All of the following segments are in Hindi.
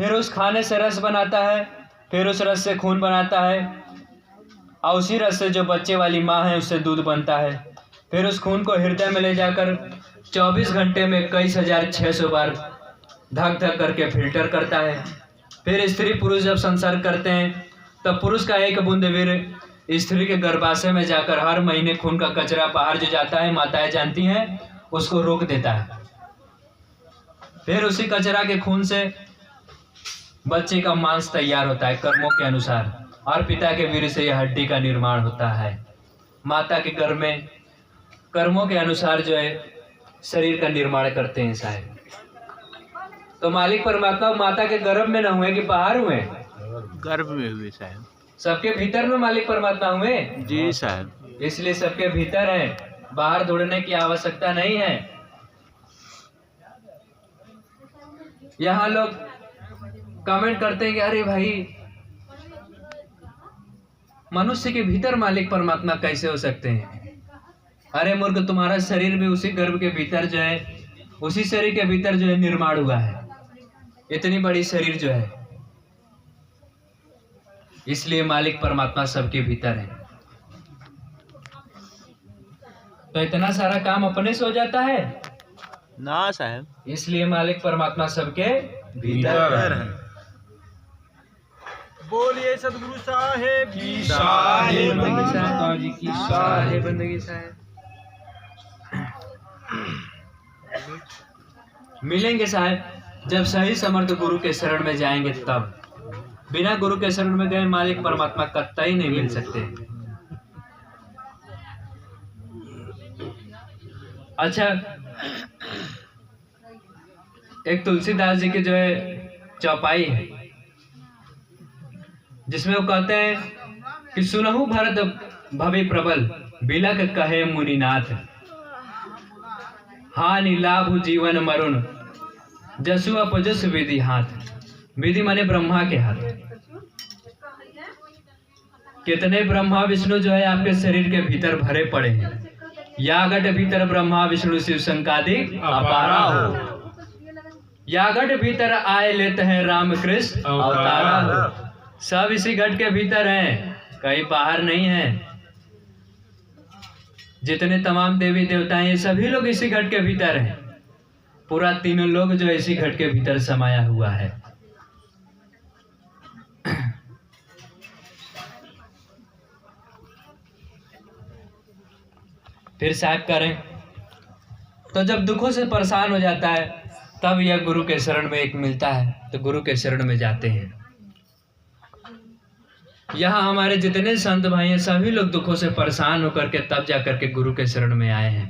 फिर उस खाने से रस बनाता है, फिर उस रस से खून बनाता है, और उसी रस से जो बच्चे वाली माँ है उससे दूध बनता है। फिर उस खून को हृदय में ले जाकर 24 घंटे में 21,600 बार धक धक करके फिल्टर करता है। फिर स्त्री पुरुष जब संसर्ग करते हैं तब पुरुष का एक बूंद वीर्य स्त्री के गर्भाशय में जाकर हर महीने खून का कचरा बाहर जो जाता है, माताएं जानती हैं, उसको रोक देता है। फिर उसी कचरा के खून से बच्चे का मांस तैयार होता है कर्मों के अनुसार, और पिता के वीर्य से यह हड्डी का निर्माण होता है। माता के गर्भ में कर्मों के अनुसार जो है शरीर का निर्माण करते हैं साहब। तो मालिक परमात्मा माता के गर्भ में न हुए कि बाहर हुए? गर्भ में हुए साहब। सबके भीतर में मालिक परमात्मा हुए जी साहब। इसलिए सबके भीतर है, बाहर ढूंढने की आवश्यकता नहीं है। यहाँ लोग कमेंट करते हैं कि अरे भाई मनुष्य के भीतर मालिक परमात्मा कैसे हो सकते हैं? अरे मूर्ख, तुम्हारा शरीर भी उसी गर्भ के भीतर जो है, उसी शरीर के भीतर जो है निर्माण हुआ है। इतनी बड़ी शरीर जो है, इसलिए मालिक परमात्मा सबके भीतर है। तो इतना सारा काम अपने से हो जाता है ना साहब, इसलिए मालिक परमात्मा सबके भीतर है। बोलिए सदगुरु साहेब की साहेब बंदगी साहेब जी की साहेब बंदगी साहेब। मिलेंगे साहब जब सही समर्थ गुरु के शरण में जाएंगे, तब बिना गुरु के शरण में गए मालिक परमात्मा कतई नहीं मिल सकते। अच्छा, एक तुलसीदास जी की जो है चौपाई है, जिसमें वो कहते हैं कि सुनहु भरत भवि प्रबल बिलक कहे मुनिनाथ, हानि लाभ जीवन मरुण जसु अपजस विधि हाथ। विधि माने ब्रह्मा के हाथ। कितने ब्रह्मा विष्णु जो है आपके शरीर के भीतर भरे पड़े हैं। यागट भीतर ब्रह्मा विष्णु शिव शंकादिक अपारा हो, यागट भीतर आए लेते हैं राम कृष्ण अवतारा हो। सब इसी घट के भीतर हैं, कहीं बाहर नहीं है। जितने तमाम देवी देवता हैं ये सभी लोग इसी घट के भीतर हैं। पूरा तीनों लोग जो इसी घट के भीतर समाया हुआ है। फिर साहब करें तो जब दुखों से परेशान हो जाता है तब यह गुरु के शरण में एक मिलता है, तो गुरु के शरण में जाते हैं। यहाँ हमारे जितने संत भाई हैं सभी लोग दुखों से परेशान होकर के तब जाकर के गुरु के शरण में आए हैं।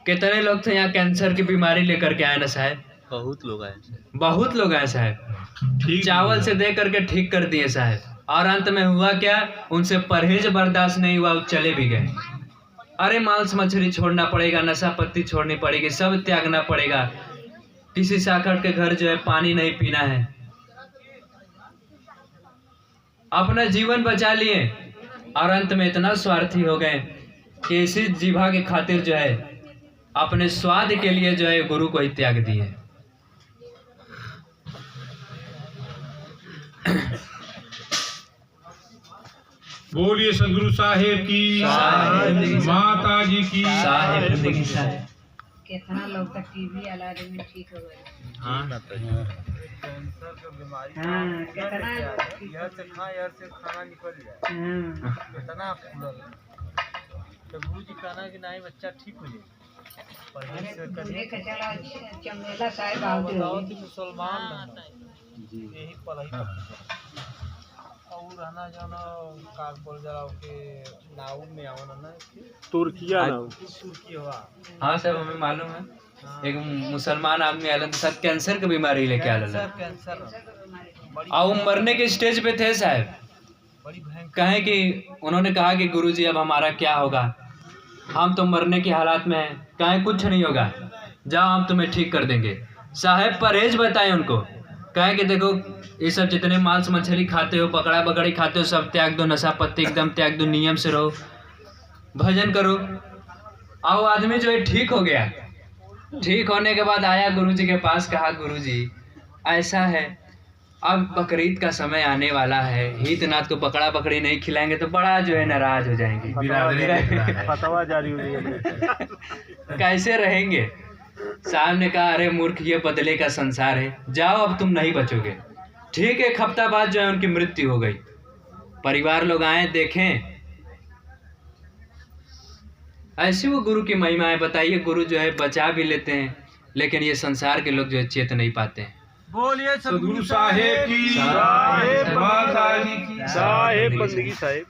कितने लोग थे यहाँ कैंसर की बीमारी लेकर के आए ना साहब? बहुत लोग आए, बहुत लोग आए साहब। चावल से दे करके ठीक कर दिए साहब, और अंत में हुआ क्या? उनसे परहेज बर्दाश्त नहीं हुआ, वो चले भी गए। अरे मांस मछली छोड़ना पड़ेगा, नशा पत्ती छोड़नी पड़ेगी, सब त्यागना पड़ेगा। किसी साखर के घर जो है पानी नहीं पीना है। अपना जीवन बचा लिए और अंत में इतना स्वार्थी हो गए कि इसी जीभा की खातिर जो है अपने स्वाद के लिए जो है गुरु को ही त्याग दिए। बोलिए सदगुरु साहेब की, माता जी की साहेब जिंदगी साहेब। कितना लोग का टीबी इलाज में ठीक हो गए। कैंसर की बीमारी कितना यार से खाना निकल जाए, कितना फूलल। तो गुरु जी कहना कि नहीं बच्चा ठीक हो जाए। चमेला साहब बताओ कि मुसलमान यही पढ़ाई और रहना जाना कार बोल जाओ के नाव में आवना ना तुर्किया नाव तुर्किया। हाँ साहब हमें मालूम है, एक मुसलमान आदमी आलन के साथ कैंसर की बीमारी लेके आलन, और वो मरने के स्टेज पे थे साहब। कहें कि उन्होंने कहा कि गुरुजी अब हमारा क्या होगा, हम तो मरने की हालात में हैं। कहें कुछ नहीं होगा, जाओ हम तुम्हें ठीक कर देंगे। साहब परहेज बताए उनको, कहें कि देखो ये सब जितने मांस मछली खाते हो, पकड़ा पकड़ी खाते हो, सब त्याग दो, नशा पत्ती एकदम त्याग दो, नियम से रहो, भजन करो। और आदमी जो है ठीक हो गया। ठीक होने के बाद आया गुरुजी के पास, कहा गुरुजी ऐसा है अब बकरीद का समय आने वाला है, हितनाथ को पकड़ा पकड़ी नहीं खिलाएंगे तो बड़ा जो है नाराज हो जाएंगे। फतवा जारी हो जाएगी। कैसे रहेंगे? साहब ने कहा अरे मूर्ख, ये बदले का संसार है, जाओ अब तुम नहीं बचोगे। ठीक है, एक हफ्ता बाद जो है उनकी मृत्यु हो गई। परिवार लोग आए, देखें, ऐसी वो गुरु की महिमा है। बताइए, गुरु जो है बचा भी लेते हैं, लेकिन ये संसार के लोग जो है चेत नहीं पाते हैं। बोलिए सदगुरु साहेब की, साहेब माता जी की, साहेब बंदगी साहेब।